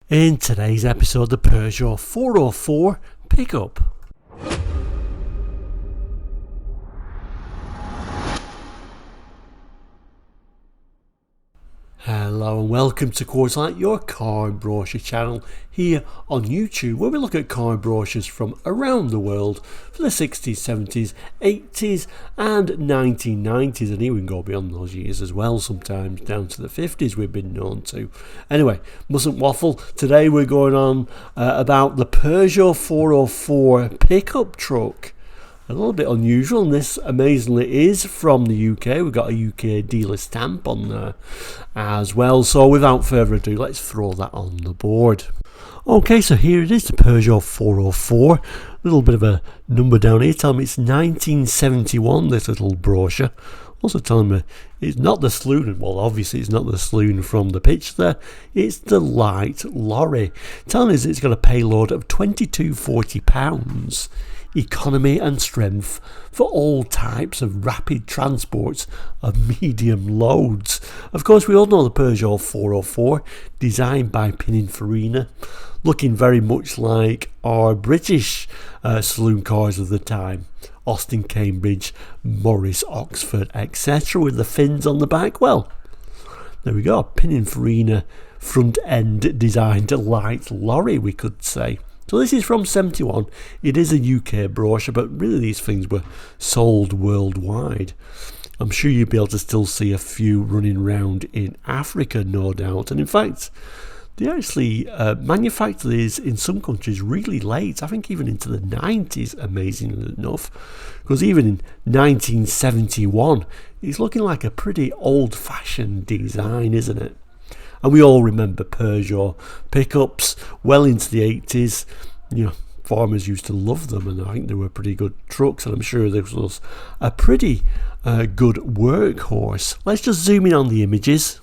In today's episode, the Peugeot 404 pickup. Hello and welcome to Quarterlight, your car brochure channel here on YouTube, where we look at car brochures from around the world for the 60s, 70s, 80s and 1990s, and even go beyond those years as well, sometimes down to the 50s we've been known to. Anyway, mustn't waffle. Today we're going on about the Peugeot 404 pickup truck. A little bit unusual, and this amazingly is from the UK. We've got a UK dealer stamp on there as well. So without further ado, let's throw that on the board. Okay, so here it is, the Peugeot 404. A little bit of a number down here telling me it's 1971, this little brochure. Also telling me it's not the saloon. Well, obviously it's not the saloon from the picture there. It's the Light Lorry. Telling us it's got a payload of £2240. Economy and strength for all types of rapid transports of medium loads. Of course, we all know the Peugeot 404, designed by Pininfarina, looking very much like our British saloon cars of the time. Austin, Cambridge, Morris, Oxford, etc. with the fins on the back. Well, there we go, Pininfarina front end designed Light Lorry, we could say. So this is from 71. It is a UK brochure, but really these things were sold worldwide. I'm sure you'll be able to still see a few running around in Africa, no doubt. And in fact, they actually manufacture these in some countries really late. I think even into the 90s, amazingly enough. Because even in 1971, it's looking like a pretty old-fashioned design, isn't it? And we all remember Peugeot pickups well into the 80s. You know, farmers used to love them, and I think they were pretty good trucks, and I'm sure this was a pretty good workhorse. Let's just zoom in on the images.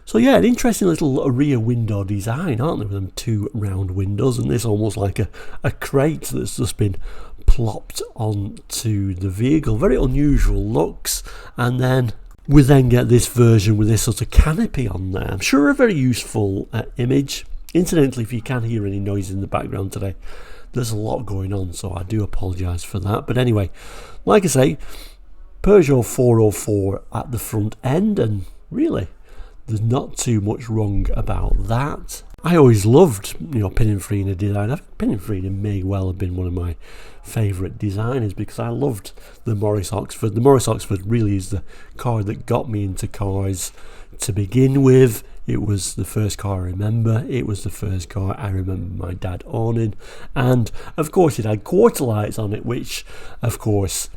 So yeah, an interesting little rear window design, aren't they, with them two round windows, and this almost like a crate that's just been plopped onto the vehicle. Very unusual looks. And then we then get this version with this sort of canopy on there. I'm sure a very useful image. Incidentally, if you can hear any noise in the background today, there's a lot going on, so I do apologise for that. But anyway, like I say, Peugeot 404 at the front end, and really, there's not too much wrong about that. I always loved, Pininfarina design. I think Pininfarina may well have been one of my favourite designers because I loved the Morris Oxford. The Morris Oxford really is the car that got me into cars to begin with. It was the first car I remember. It was the first car I remember my dad owning. And, of course, it had quarter lights on it, which, of course,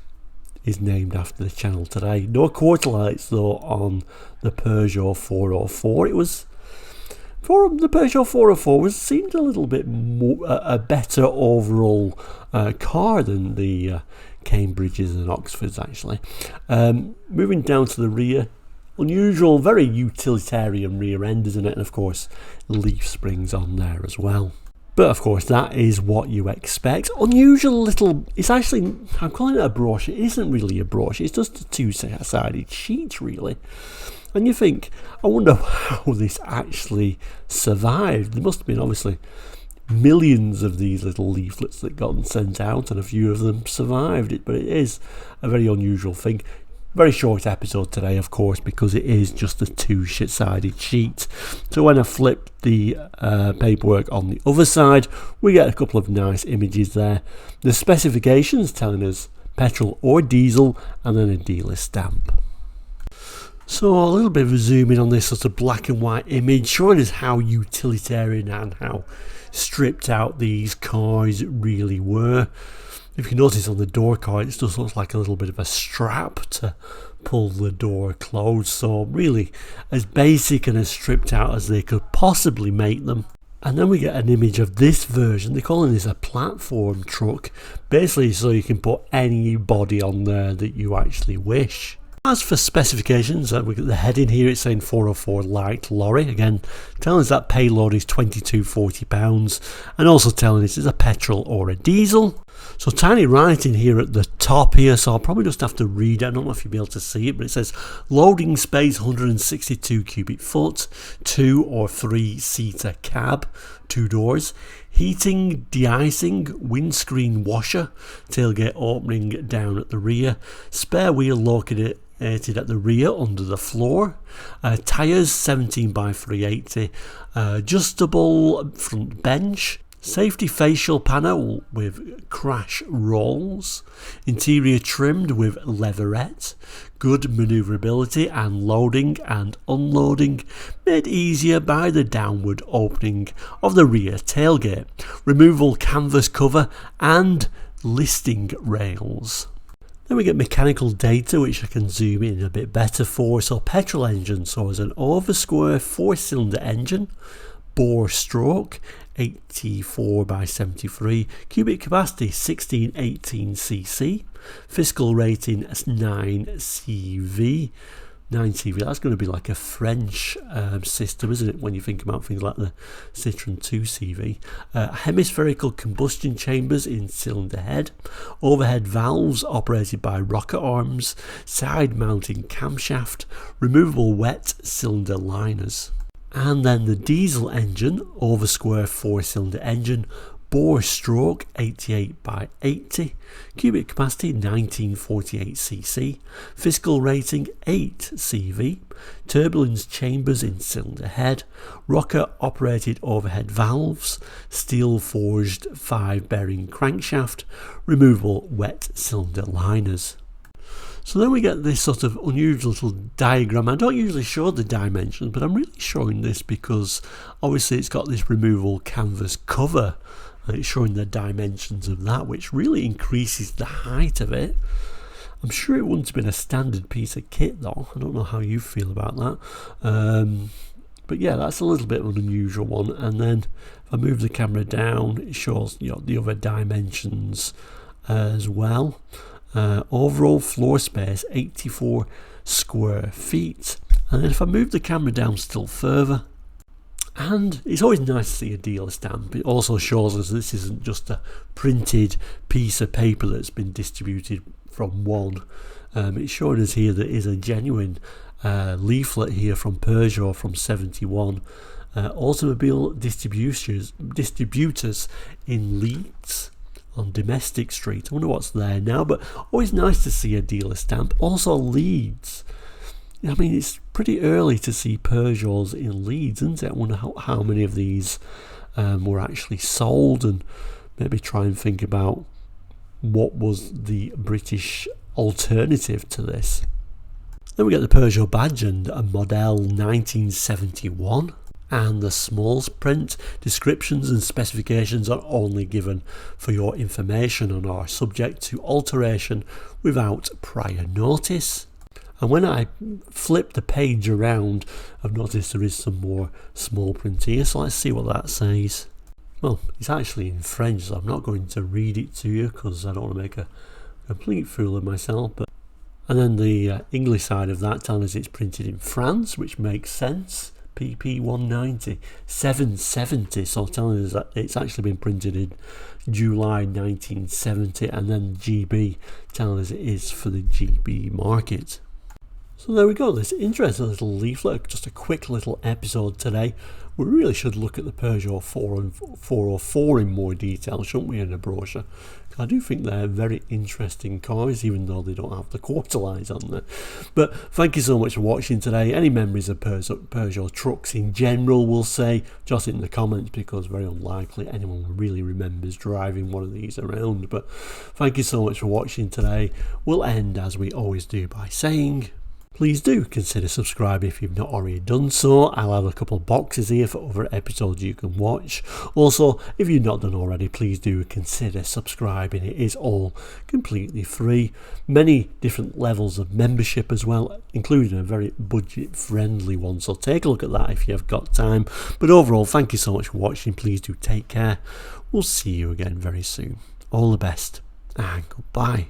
is named after the channel today. No quarter lights, though, on the Peugeot 404. It was... the Peugeot 404 seemed a little bit more, a better overall car than the Cambridges and Oxfords, actually. Moving down to the rear, unusual, very utilitarian rear end, isn't it? And of course, leaf springs on there as well. But of course, that is what you expect. Unusual little, it's actually, I'm calling it a brochure. It isn't really a brochure, it's just a two-sided sheet, really. And you think, I wonder how this actually survived. There must have been obviously millions of these little leaflets that got sent out, and a few of them survived it. But it is a very unusual thing. Very short episode today, of course, because it is just a two-sided sheet. So when I flip the paperwork on the other side, we get a couple of nice images there. The specifications telling us petrol or diesel, and then a dealer stamp. So a little bit of a zoom in on this sort of black and white image, showing us how utilitarian and how stripped out these cars really were. If you notice on the door card, it just looks like a little bit of a strap to pull the door closed. So really as basic and as stripped out as they could possibly make them. And then we get an image of this version. They're calling this a platform truck, basically so you can put any body on there that you actually wish. As for specifications, we get the heading here, it's saying 404 Light Lorry, again telling us that payload is £2240, and also telling us it's a petrol or a diesel. So tiny writing here at the top here, so I'll probably just have to read it. I don't know if you'll be able to see it, but it says loading space 162 cubic foot, 2 or 3 seater cab, 2 doors, heating, de-icing, windscreen washer, tailgate opening down at the rear, spare wheel located at the rear under the floor, tyres 17 by 380, adjustable front bench, safety facial panel with crash rolls, interior trimmed with leatherette, good manoeuvrability and loading and unloading, made easier by the downward opening of the rear tailgate, removable canvas cover and listing rails. Then we get mechanical data, which I can zoom in a bit better for. So petrol engine, so it's an over square 4-cylinder engine, bore stroke 84 by 73, cubic capacity 1618 cc, fiscal rating 9 CV. 9 CV, that's going to be like a French system, isn't it, when you think about things like the Citroen 2 CV. Hemispherical combustion chambers in cylinder head, overhead valves operated by rocker arms, side mounting camshaft, removable wet cylinder liners. And then the diesel engine, over square 4-cylinder engine, bore stroke 88 by 80, cubic capacity 1948 cc, fiscal rating 8 CV, turbulence chambers in cylinder head, rocker operated overhead valves, steel forged 5-bearing crankshaft, removable wet cylinder liners. So then we get this sort of unusual little diagram. I don't usually show the dimensions, but I'm really showing this because obviously it's got this removable canvas cover. It's showing the dimensions of that, which really increases the height of it. I'm sure it wouldn't have been a standard piece of kit though. I don't know how you feel about that. But yeah, that's a little bit of an unusual one. And then if I move the camera down, it shows, you know, the other dimensions as well. Overall floor space 84 square feet. And then if I move the camera down still further, and it's always nice to see a dealer stamp. It also shows us this isn't just a printed piece of paper that's been distributed from one. It's showing us here that it is a genuine leaflet here from Peugeot from 71. Automobile distributors in Leeds on Domestic Street. I wonder what's there now, but always nice to see a dealer stamp. Also Leeds. I mean, it's pretty early to see Peugeots in Leeds, isn't it? I wonder how many of these were actually sold, and maybe try and think about what was the British alternative to this. Then we get the Peugeot badge and a model 1971. And the small print descriptions and specifications are only given for your information and are subject to alteration without prior notice. And when I flip the page around, I've noticed there is some more small print here, so let's see what that says. Well, it's actually in French, so I'm not going to read it to you because I don't want to make a complete fool of myself. And then the English side of that tells us it's printed in France, which makes sense. PP 190, 770, so telling us that it's actually been printed in July 1970, and then GB telling us it is for the GB market. So there we go, this interesting little leaflet, just a quick little episode today. We really should look at the Peugeot 404 in more detail, shouldn't we, in a brochure? I do think they're very interesting cars, even though they don't have the quarterlight on there. But thank you so much for watching today. Any memories of Peugeot trucks in general, we'll say, just in the comments, because very unlikely anyone really remembers driving one of these around. But thank you so much for watching today. We'll end, as we always do, by saying, please do consider subscribing if you've not already done so. I'll have a couple of boxes here for other episodes you can watch. Also, if you've not done already, please do consider subscribing. It is all completely free. Many different levels of membership as well, including a very budget friendly one. So take a look at that if you've got time. But overall, thank you so much for watching. Please do take care. We'll see you again very soon. All the best and goodbye.